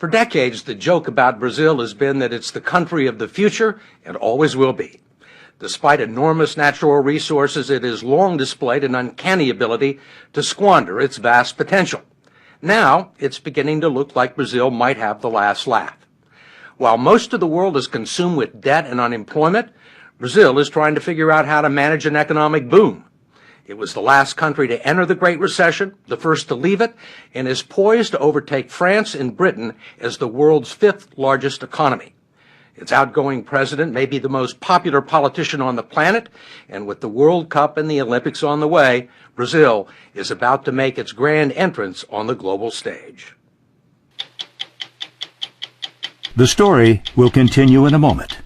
For decades, the joke about Brazil has been that it's the country of the future and always will be. Despite enormous natural resources, it has long displayed an uncanny ability to squander its vast potential. Now, it's beginning to look like Brazil might have the last laugh. While most of the world is consumed with debt and unemployment, Brazil is trying to figure out how to manage an economic boom. It was the last country to enter the Great Recession, the first to leave it, and is poised to overtake France and Britain as the world's fifth largest economy. Its outgoing president may be the most popular politician on the planet, and with the World Cup and the Olympics on the way, Brazil is about to make its grand entrance on the global stage. The story will continue in a moment.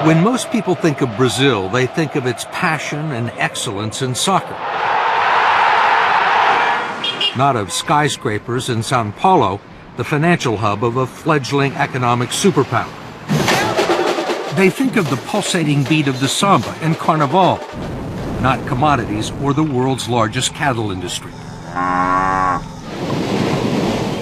When most people think of Brazil, they think of its passion and excellence in soccer. Not of skyscrapers in Sao Paulo, the financial hub of a fledgling economic superpower. They think of the pulsating beat of the samba and carnival, not commodities or the world's largest cattle industry.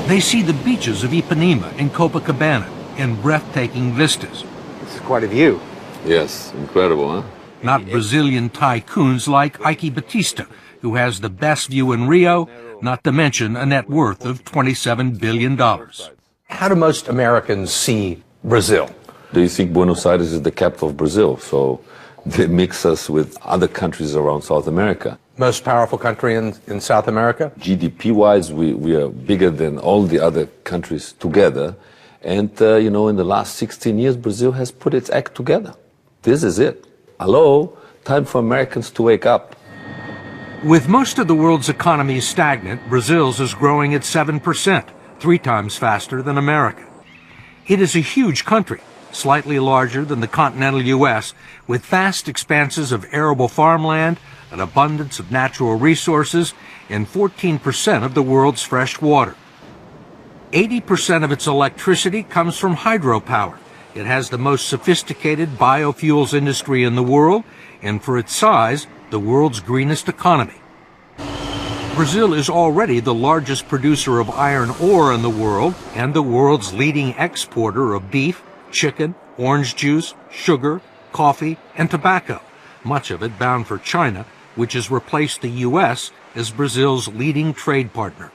They see the beaches of Ipanema and Copacabana and breathtaking vistas. This is quite a view. Yes, incredible, huh? Not Brazilian tycoons like Eike Batista, who has the best view in Rio, not to mention a net worth of $27 billion. How do most Americans see Brazil? They think Buenos Aires is the capital of Brazil, so they mix us with other countries around South America. Most powerful country in South America? GDP-wise, we are bigger than all the other countries together. And, in the last 16 years, Brazil has put its act together. This is it. Hello, time for Americans to wake up. With most of the world's economies stagnant, Brazil's is growing at 7%, 3 times faster than America. It is a huge country, slightly larger than the continental U.S., with vast expanses of arable farmland, an abundance of natural resources, and 14% of the world's fresh water. 80% of its electricity comes from hydropower. It has the most sophisticated biofuels industry in the world, and for its size, the world's greenest economy. Brazil is already the largest producer of iron ore in the world and the world's leading exporter of beef, chicken, orange juice, sugar, coffee, and tobacco, much of it bound for China, which has replaced the U.S. as Brazil's leading trade partner.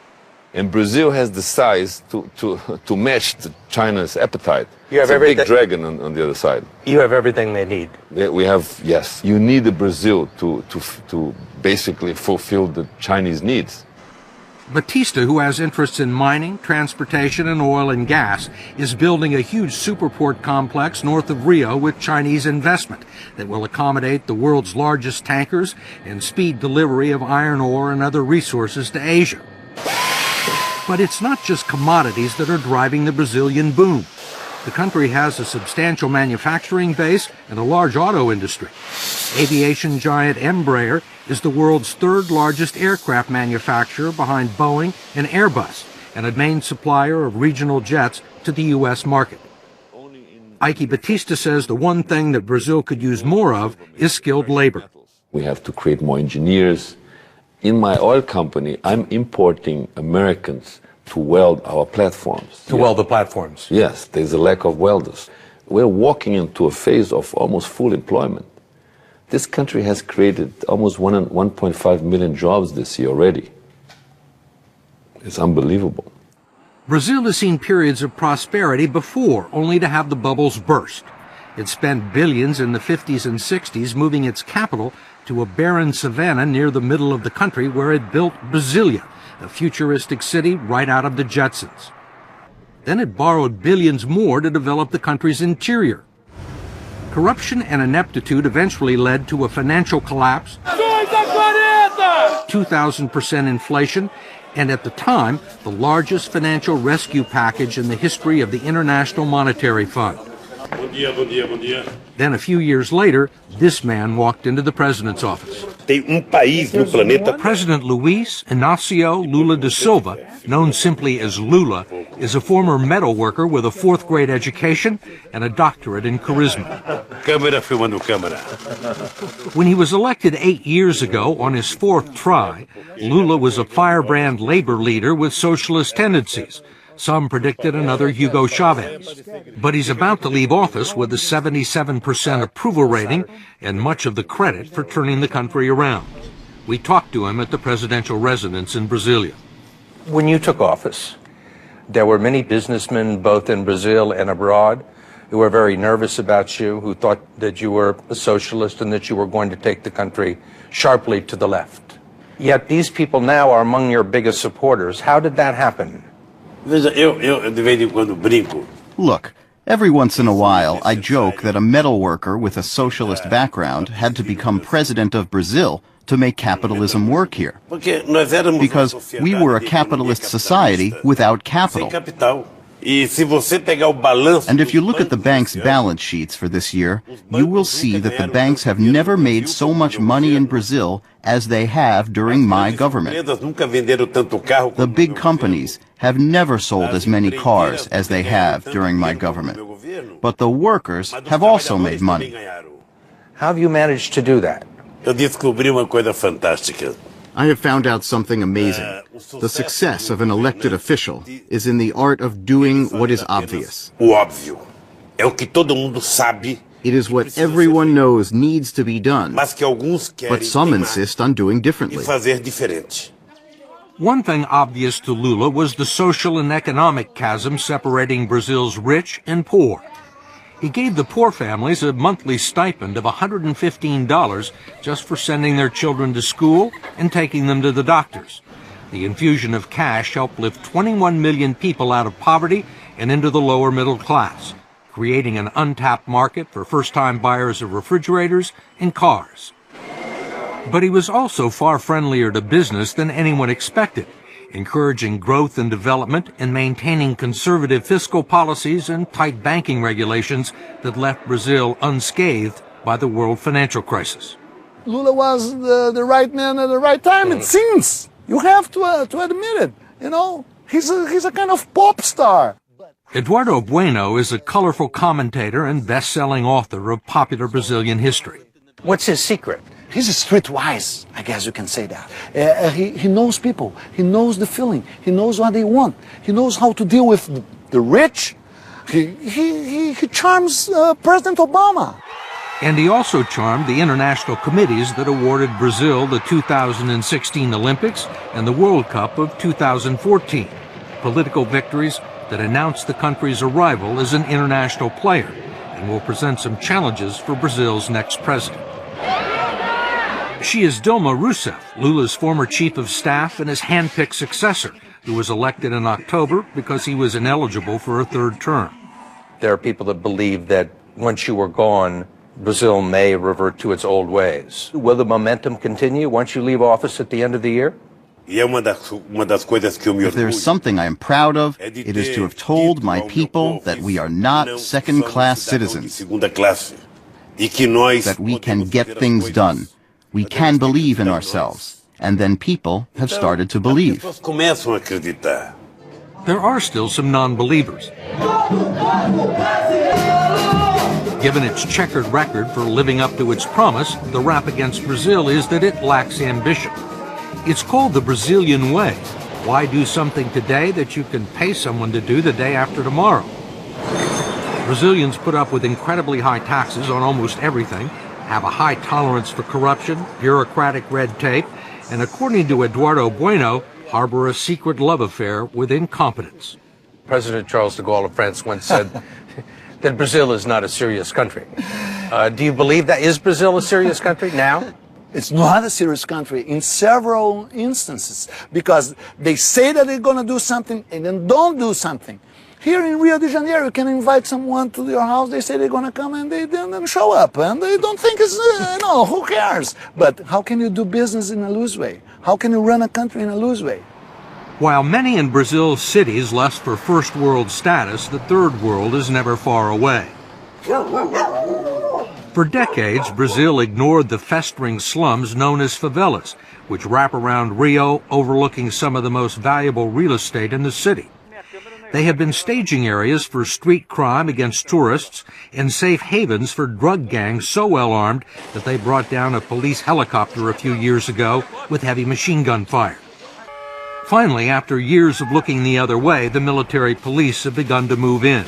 And Brazil has the size to match China's appetite. You have it's a everything. Big dragon on the other side. You have everything they need. We have, yes. You need a Brazil to basically fulfill the Chinese needs. Batista, who has interests in mining, transportation, and oil and gas, is building a huge superport complex north of Rio with Chinese investment that will accommodate the world's largest tankers and speed delivery of iron ore and other resources to Asia. But it's not just commodities that are driving the Brazilian boom. The country has a substantial manufacturing base and a large auto industry. Aviation giant Embraer is the world's 3rd largest aircraft manufacturer behind Boeing and Airbus, and a main supplier of regional jets to the U.S. market. Eike Batista says the one thing that Brazil could use more of is skilled labor. We have to create more engineers. In my oil company, I'm importing Americans to weld our platforms. To weld the platforms? Yes, there's a lack of welders. We're walking into a phase of almost full employment. This country has created almost 1.5 million jobs this year already. It's unbelievable. Brazil has seen periods of prosperity before, only to have the bubbles burst. It spent billions in the 50s and 60s moving its capital to a barren savanna near the middle of the country where it built Brasilia, a futuristic city right out of the Jetsons. Then it borrowed billions more to develop the country's interior. Corruption and ineptitude eventually led to a financial collapse, 2,000% inflation, and at the time, the largest financial rescue package in the history of the International Monetary Fund. Then a few years later, this man walked into the president's office. President Luiz Inácio Lula da Silva, known simply as Lula, is a former metal worker with a fourth-grade education and a doctorate in charisma. When he was elected 8 years ago on his fourth try, Lula was a firebrand labor leader with socialist tendencies. Some predicted another Hugo Chavez. But he's about to leave office with a 77% approval rating and much of the credit for turning the country around. We talked to him at the presidential residence in Brasilia. When you took office, there were many businessmen, both in Brazil and abroad, who were very nervous about you, who thought that you were a socialist and that you were going to take the country sharply to the left. Yet these people now are among your biggest supporters. How did that happen? Look, every once in a while I joke that a metal worker with a socialist background had to become president of Brazil to make capitalism work here. Because we were a capitalist society without capital. And if you look at the bank's balance sheets for this year, you will see that the banks have never made so much money in Brazil as they have during my government. The big companies have never sold as many cars as they have during my government. But the workers have also made money. How have you managed to do that? I have found out something amazing. The success of an elected official is in the art of doing what is obvious. It is what everyone knows needs to be done, but some insist on doing differently. One thing obvious to Lula was the social and economic chasm separating Brazil's rich and poor. He gave the poor families a monthly stipend of $115 just for sending their children to school and taking them to the doctors. The infusion of cash helped lift 21 million people out of poverty and into the lower middle class, creating an untapped market for first-time buyers of refrigerators and cars. But he was also far friendlier to business than anyone expected, encouraging growth and development and maintaining conservative fiscal policies and tight banking regulations that left Brazil unscathed by the world financial crisis. Lula was the right man at the right time, it seems. You have to admit it. You know, he's a kind of pop star. Eduardo Bueno is a colorful commentator and best-selling author of popular Brazilian history. What's his secret? He's streetwise, I guess you can say that. He knows people. He knows the feeling. He knows what they want. He knows how to deal with the rich. He charms President Obama. And he also charmed the international committees that awarded Brazil the 2016 Olympics and the World Cup of 2014, political victories that announced the country's arrival as an international player and will present some challenges for Brazil's next president. She is Dilma Rousseff, Lula's former chief of staff and his hand-picked successor, who was elected in October because he was ineligible for a third term. There are people that believe that once you were gone, Brazil may revert to its old ways. Will the momentum continue once you leave office at the end of the year? If there's something I am proud of, it is to have told my people that we are not second-class citizens, that we can get things done. We can believe in ourselves, and then people have started to believe. There are still some non-believers. Given its checkered record for living up to its promise, the rap against Brazil is that it lacks ambition. It's called the Brazilian way. Why do something today that you can pay someone to do the day after tomorrow? Brazilians put up with incredibly high taxes on almost everything, have a high tolerance for corruption, bureaucratic red tape, and according to Eduardo Bueno, harbor a secret love affair with incompetence. President Charles de Gaulle of France once said that Brazil is not a serious country. Do you believe that? Is Brazil a serious country now? It's not a serious country in several instances because they say that they're going to do something and then don't do something. Here in Rio de Janeiro, you can invite someone to your house, they say they're going to come and they don't show up and they don't think it's, who cares? But how can you do business in a loose way? How can you run a country in a loose way? While many in Brazil's cities lust for first world status, the third world is never far away. For decades, Brazil ignored the festering slums known as favelas, which wrap around Rio, overlooking some of the most valuable real estate in the city. They have been staging areas for street crime against tourists and safe havens for drug gangs so well armed that they brought down a police helicopter a few years ago with heavy machine gun fire. Finally, after years of looking the other way, the military police have begun to move in.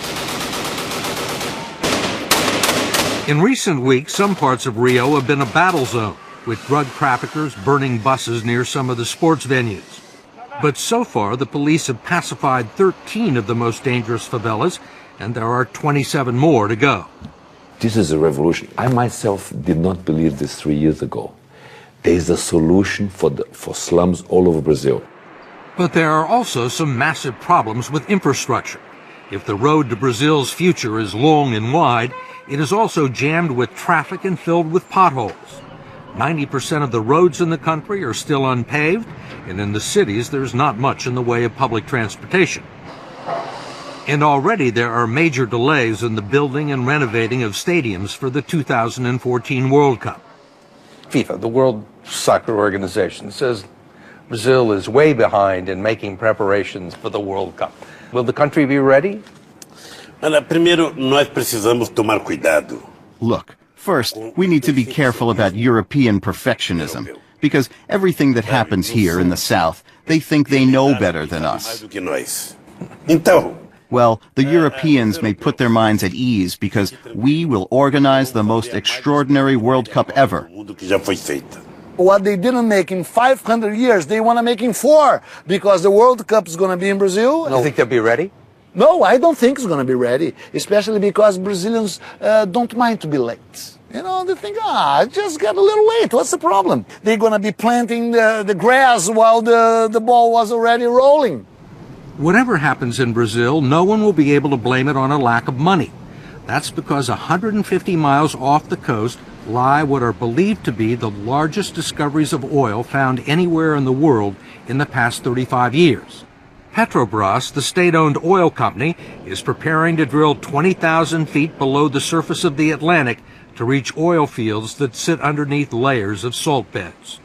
In recent weeks, some parts of Rio have been a battle zone, with drug traffickers burning buses near some of the sports venues. But so far, the police have pacified 13 of the most dangerous favelas, and there are 27 more to go. This is a revolution. I myself did not believe this 3 years ago. There is a solution for slums all over Brazil. But there are also some massive problems with infrastructure. If the road to Brazil's future is long and wide, it is also jammed with traffic and filled with potholes. 90% of the roads in the country are still unpaved, and in the cities there's not much in the way of public transportation. And already there are major delays in the building and renovating of stadiums for the 2014 World Cup. FIFA, the World Soccer Organization, says Brazil is way behind in making preparations for the World Cup. Will the country be ready? Primeiro, nós precisamos tomar cuidado. Look, first, we need to be careful about European perfectionism, because everything that happens here in the South, they think they know better than us. Well, the Europeans may put their minds at ease because we will organize the most extraordinary World Cup ever. What they didn't make in 500 years, they want to make in 4, because the World Cup is going to be in Brazil. You think they'll be ready? No, I don't think it's going to be ready, especially because Brazilians don't mind to be late. You know, they think, just get a little late, what's the problem? They're going to be planting the grass while the ball was already rolling. Whatever happens in Brazil, no one will be able to blame it on a lack of money. That's because 150 miles off the coast lie what are believed to be the largest discoveries of oil found anywhere in the world in the past 35 years. Petrobras, the state-owned oil company, is preparing to drill 20,000 feet below the surface of the Atlantic to reach oil fields that sit underneath layers of salt beds.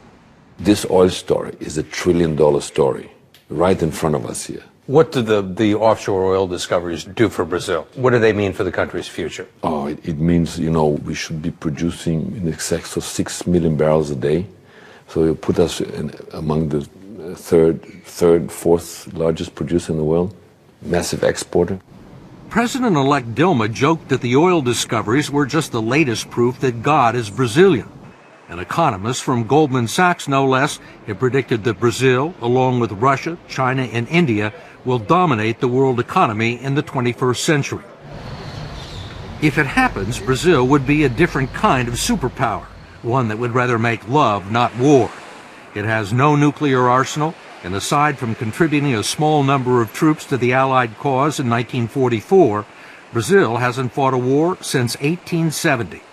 This oil story is $1 trillion story right in front of us here. What do the offshore oil discoveries do for Brazil? What do they mean for the country's future? Oh, it means, we should be producing in excess of 6 million barrels a day. So it put us among the third, fourth largest producer in the world, massive exporter. President-elect Dilma joked that the oil discoveries were just the latest proof that God is Brazilian. An economist from Goldman Sachs, no less, had predicted that Brazil, along with Russia, China, and India, will dominate the world economy in the 21st century. If it happens, Brazil would be a different kind of superpower, one that would rather make love, not war. It has no nuclear arsenal, and aside from contributing a small number of troops to the Allied cause in 1944, Brazil hasn't fought a war since 1870.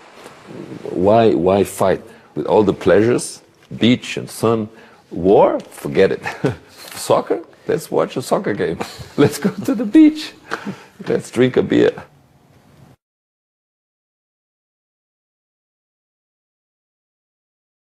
Why fight? With all the pleasures, beach and sun, war, forget it. Soccer? Let's watch a soccer game. Let's go to the beach. Let's drink a beer.